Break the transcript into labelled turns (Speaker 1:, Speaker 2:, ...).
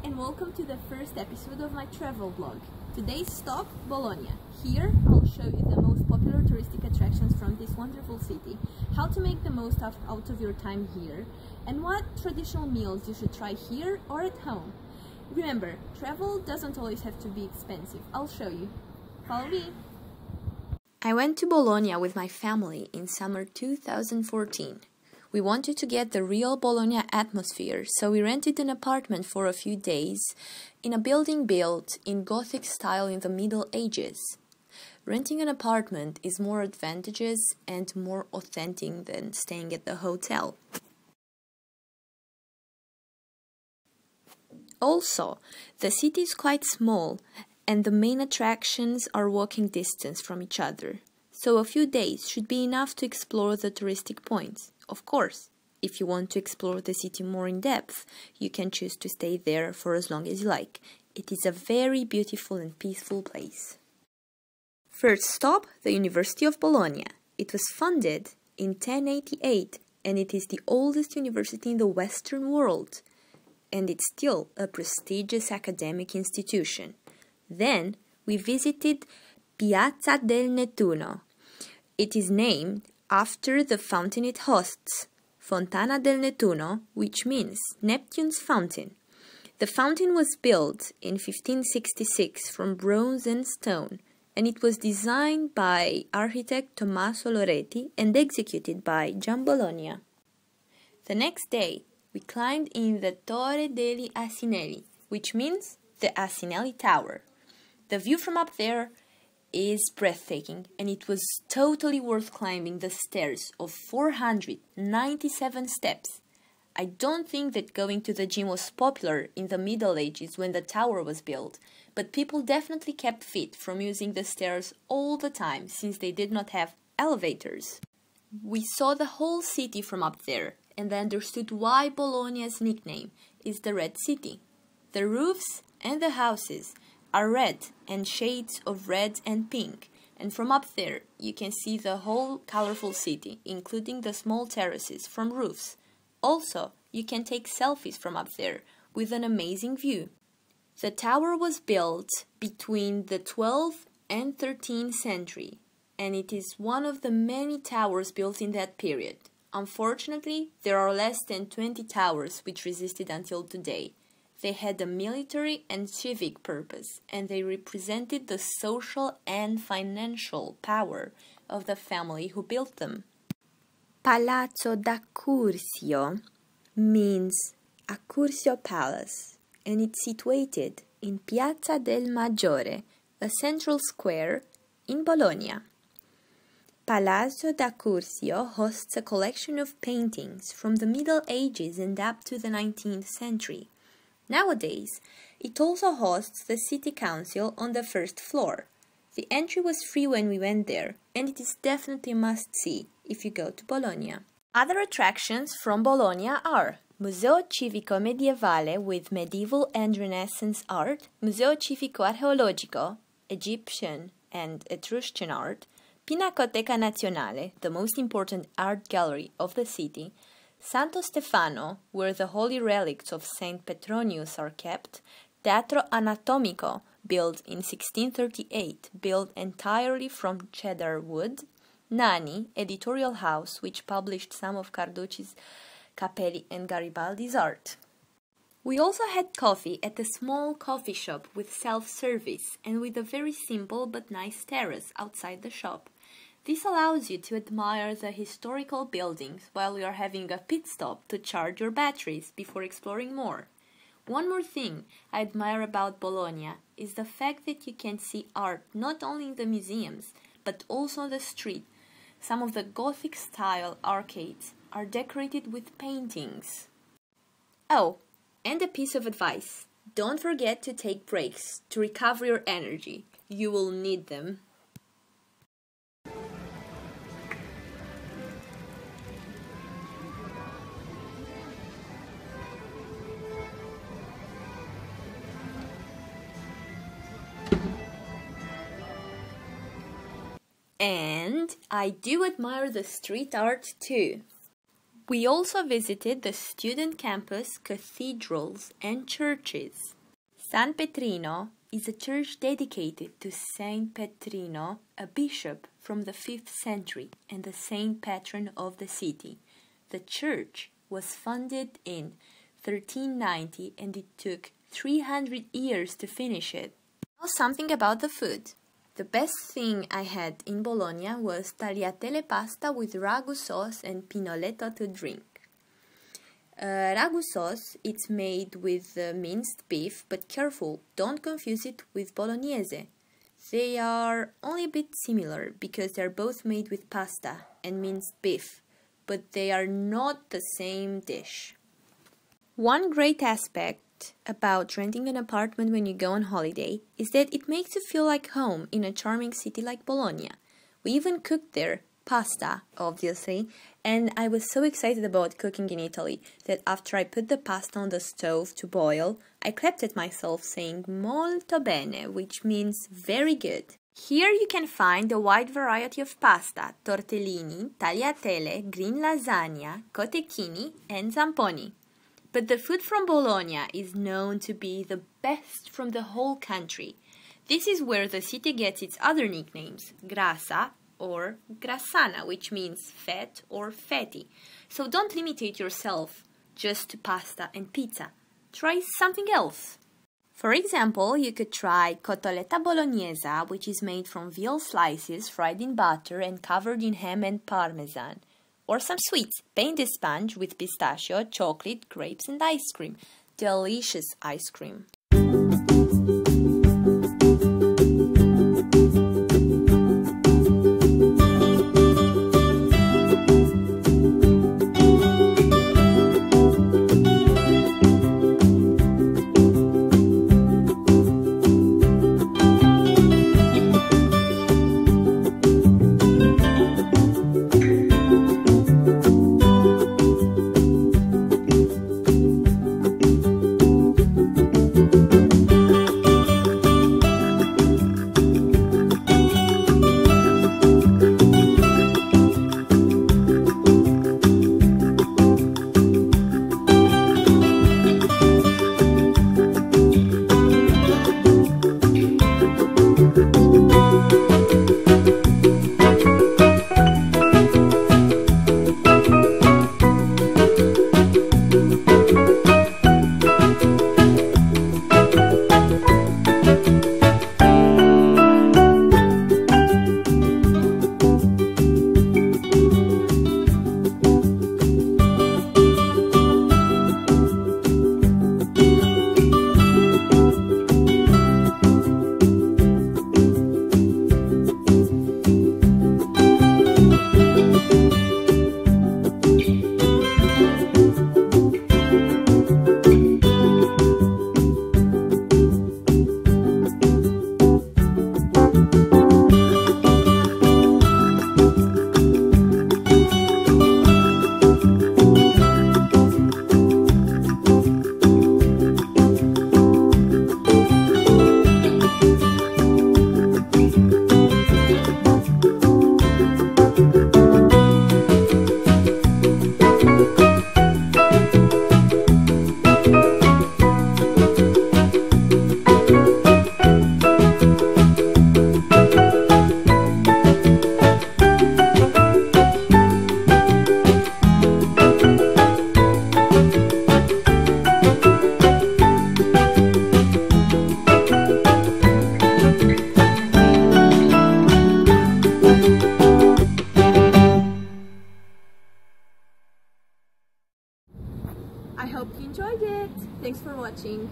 Speaker 1: and welcome to the first episode of my travel blog. Today's stop, Bologna. Here I'll show you the most popular touristic attractions from this wonderful city, how to make the most out of your time here, and what traditional meals you should try here or at home. Remember, travel doesn't always have to be expensive. I'll show you. Follow me! I went to Bologna with my family in summer 2014. We wanted to get the real Bologna atmosphere, so we rented an apartment for a few days in a building built in Gothic style in the Middle Ages. Renting an apartment is more advantageous and more authentic than staying at the hotel. Also, the city is quite small and the main attractions are walking distance from each other, so a few days should be enough to explore the touristic points. Of course, if you want to explore the city more in depth, you can choose to stay there for as long as you like. It is a very beautiful and peaceful place. First stop, the University of Bologna. It was founded in 1088 and it is the oldest university in the Western world. And it's still a prestigious academic institution. Then we visited Piazza del Nettuno. It is named after the fountain it hosts, Fontana del Nettuno, which means Neptune's fountain. The fountain was built in 1566 from bronze and stone, and it was designed by architect Tommaso Loretti and executed by Bologna. The next day, we climbed in the Torre degli Asinelli, which means the Asinelli Tower. The view from up there is breathtaking, and it was totally worth climbing the stairs of 497 steps. I don't think that going to the gym was popular in the Middle Ages when the tower was built, but people definitely kept fit from using the stairs all the time since they did not have elevators. We saw the whole city from up there and understood why Bologna's nickname is the Red City. The roofs and the houses are red and shades of red and pink, and from up there you can see the whole colorful city, including the small terraces from roofs. Also, you can take selfies from up there with an amazing view. The tower was built between the 12th and 13th century, and it is one of the many towers built in that period. Unfortunately, there are less than 20 towers which resisted until today. They had a military and civic purpose, and they represented the social and financial power of the family who built them. Palazzo d'Accursio means Accursio Palace, and it's situated in Piazza del Maggiore, a central square in Bologna. Palazzo d'Accursio hosts a collection of paintings from the Middle Ages and up to the 19th century. Nowadays, it also hosts the city council on the first floor. The entry was free when we went there, and it is definitely a must-see if you go to Bologna. Other attractions from Bologna are Museo Civico Medievale with medieval and Renaissance art, Museo Civico Archeologico, Egyptian and Etruscan art, Pinacoteca Nazionale, the most important art gallery of the city, Santo Stefano, where the holy relics of Saint Petronius are kept, Teatro Anatomico, built in 1638, built entirely from cedar wood, Nani, editorial house, which published some of Carducci's, Capelli and Garibaldi's art. We also had coffee at a small coffee shop with self-service and with a very simple but nice terrace outside the shop. This allows you to admire the historical buildings while you are having a pit stop to charge your batteries before exploring more. One more thing I admire about Bologna is the fact that you can see art not only in the museums, but also on the street. Some of the Gothic-style arcades are decorated with paintings. Oh, and a piece of advice. Don't forget to take breaks to recover your energy. You will need them. And I do admire the street art too. We also visited the student campus, cathedrals, and churches. San Petrino is a church dedicated to Saint Petrino, a bishop from the 5th century and the saint patron of the city. The church was founded in 1390 and it took 300 years to finish it. Now something about the food. The best thing I had in Bologna was tagliatelle pasta with ragu sauce and pinoletto to drink. Ragu sauce, it's made with minced beef, but careful, don't confuse it with bolognese. They are only a bit similar because they're both made with pasta and minced beef, but they are not the same dish. One great aspect about renting an apartment when you go on holiday is that it makes you feel like home in a charming city like Bologna. We even cooked there, pasta, obviously, and I was so excited about cooking in Italy that after I put the pasta on the stove to boil, I clapped at myself saying molto bene, which means very good. Here you can find a wide variety of pasta, tortellini, tagliatelle, green lasagna, cotechini, and zamponi. But the food from Bologna is known to be the best from the whole country. This is where the city gets its other nicknames, grassa or grassana, which means fat or fatty. So don't limitate yourself just to pasta and pizza. Try something else. For example, you could try cotoletta bolognese, which is made from veal slices fried in butter and covered in ham and parmesan. Or some sweets, pain de sponge with pistachio, chocolate, grapes and ice cream. Delicious ice cream.
Speaker 2: I hope you enjoyed it. Thanks for watching.